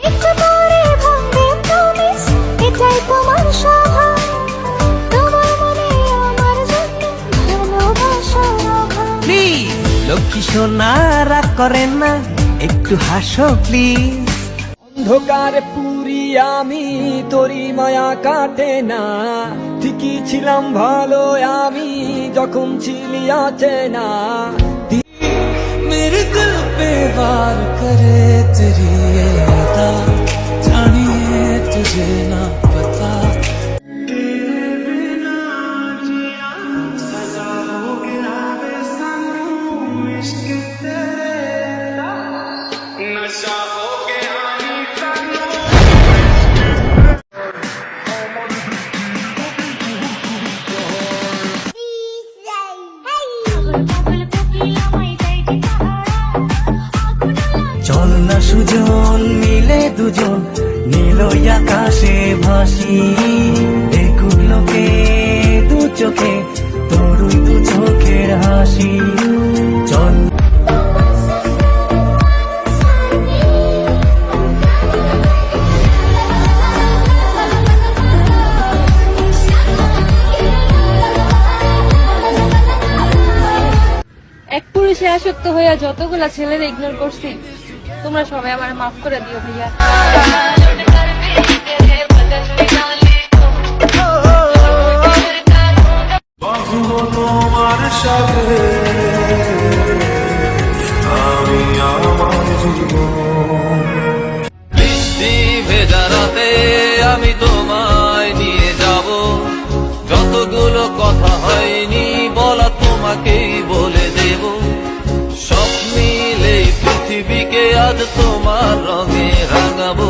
একটু পরে ভাঙবে প্রমিস, এটাই তোমার স্বভাব। তোমার মনে আমার জন্য ভালোবাসার অভাব। প্লিজ লক্ষ্মী সোনা রাগ করেন না, একটু হাসো প্লিজ। অন্ধকারে পুরি আমি, তোরি মায়া কাটে না। ঠিকই ছিলাম ভালো আমি, যখন ছিলি অচেনা। मेरे दिल पे वार करे तेरी ये अदा, जानिए तुझे ना पता। চল না সুজন মিলে দুজন, নীল আকাশে ভাসি। দেখুক লোকে দু চোখে তোরই দু চোখের হাসি। চল এক পুরুষে আসক্ত হইয়া যতগুলা ছেলের ইগনোর করছি, তোমরা সবাই আমার মাফ করে দিও ভাইয়া। তোমার সাথে আমি আমার জীবন। বৃষ্টি ভেজা রাতে আমি তোমায় নিয়ে যাব, যতগুলো কথা হয়নি বলা তোমাকেই বলে দেব। সব মিলে পৃথিবীকে আজ তোমার রঙে রাঙাবো।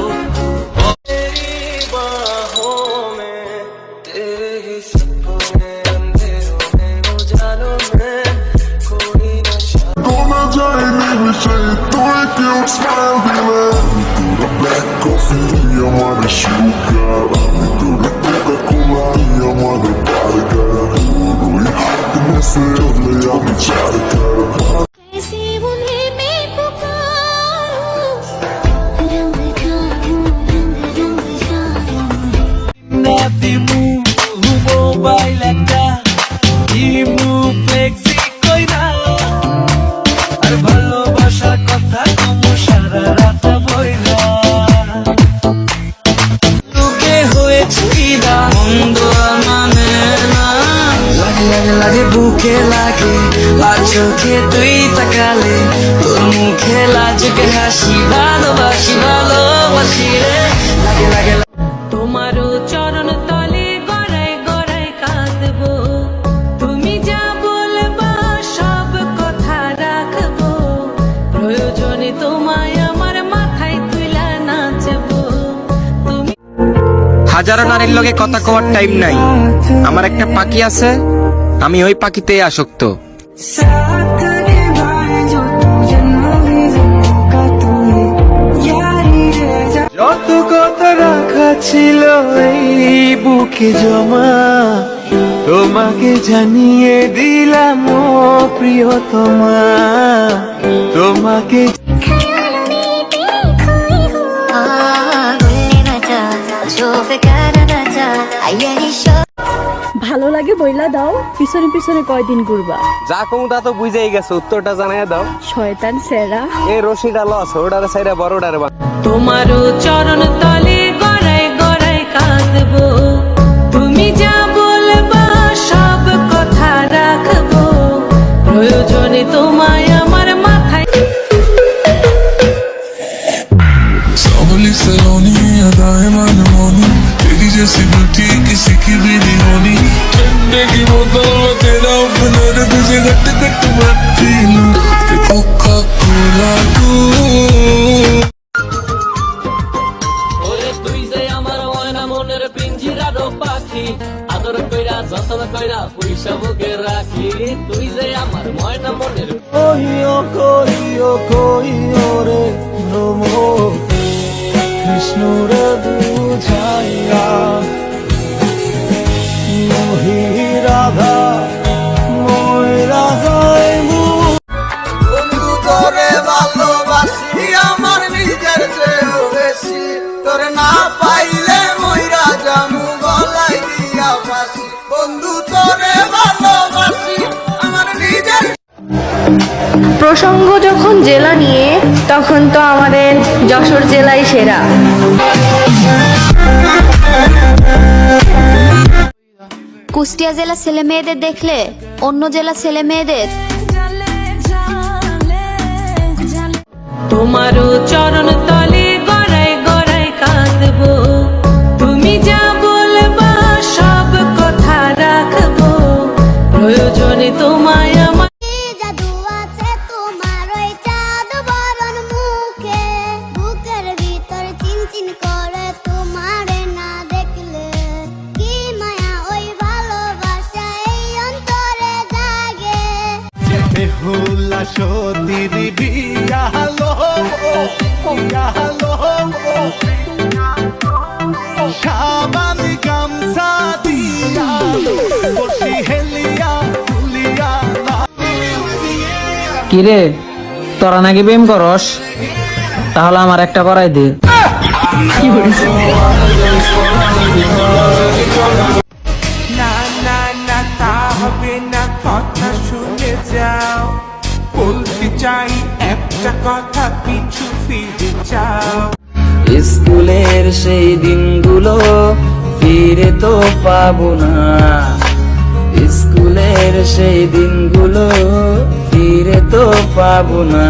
Gonna die with say, throw a cute smile, be like. Through the black coffee, I want a sugar. Through the Coca-Cola, I want a vodka. The message of the I'm a child. कैसे उन्हें मैं पुकारूं, रंग जाऊं, रंग रंग जाऊं। নাতি mobile একটা ইমু ফ্লেক্সি কইরা, আর ভালোবাসার কথা তুমি সারা রাত বইলা। তোকে হয়েছে কিনা মন্দ মানে না, লাগে লাগে লাগে বুকে লাগে, আর চোখে তুই তাকালে তোর মুখে লাজুকে হাসি। ভালোবাসি ভালোবাসি রে, লাগে লাগে তোমারও চরণ তলে গড়ায় গড়ায় কাঁদবো। তুমি যা বলবা সব কথা রাখবো, প্রয়োজনে তোমায় আমার মাথায় তুইলা নাচবো। তুমি হাজারো নারীর লগে কথা কওয়ার টাইম নাই। আমার একটা পাখি আছে, আমি ওই পাখিতেই আসক্ত। साथ निभाए जो तू जन्म भी जन्म का तूने यारी रे जा। যত কথা রাখা ছিল এই বুকে জমা, তোমাকে জানিয়ে দিলাম ও প্রিয়তমা। তোমাকে ख्यालों में खोई हूँ, भूलने न जा, जो बेकार न जा, आयारी शो। ভালো লাগে বইলা দাও, পিছনে পিছনে কয়দিন ঘুরবা। যা কমু তা তো বুঝেই গেছে, উত্তরটা জানাই দাও। শয়তান সেরা। এই রশিটা লস, ওটারে সাইডা বড়টারে বান। তোমারও চরণ তলে গড়ায় গড়ায় কাঁদবো। তুমি যা বলবা সব কথা রাখবো, প্রয়োজনে তোমায় আমার মাথায়। सांवली सलोनी अदाएं मनमोनी, तेरी जैसी ब्यूटी किसी की भी नहीं होनी। ठंडे की बोतल में तेरा ओपनर, तुझे घट घट मैं पी लूं। कोका कोला तू ওরে তুই যে আমার ময়না মনের পিঞ্জিরারও পাখি, আদর কইরা যতন কইরা পয়সা বুকে রাখি। তুই যে আমার ময়না মনের কইও রে নমো কৃষ্ণ রে বুঝাইয়া, মোহি রাধা মই রাধাই মু। বন্ধু তোরে ভালোবাসি আমার নিজের চেয়েও বেশি। তোর না পাইলে মইরা জামু গলায় দিয়া ফাঁসি বন্ধু তোরে ভালোবাসি আমার নিজের। প্রসঙ্গ যখন জেলা নিয়ে, তখন তো আমাদের যশোর জেলাই সেরা। কুষ্টিয়া জেলা ছেলে মেয়েদের দেখলে অন্য জেলা ছেলে মেয়েদের তোমারও চরণ তলে গড়াই গড়াই কাঁদবো, তুমি যা বলবা সব কথা রাখবো, প্রয়োজনে তোমায় আমার জাদু আছে তোমার ওই চাঁদ বরণ মুখে, বুকের ভিতর চিনচিন করে তোমারে না দেখলে, কি মায়া ওই ভালোবাসা এই অন্তরে জাগে। বেহুলা সতীর বিয়া হলো, সাবান গামছা দিয়া বসি হেলিয়া তুলিয়া। কিরে তোরা নাকি প্রেম করস? তাহলে আমার একটা করাই দে। না না না তা হবে না, কথা শুনে যাও, বলতে চাই একটা কথা, পিছু ফিরে যাও। স্কুলের সেই দিনগুলো ফিরে তো পাবো না, স্কুলের সেই দিনগুলো ফিরে তো পাবো না।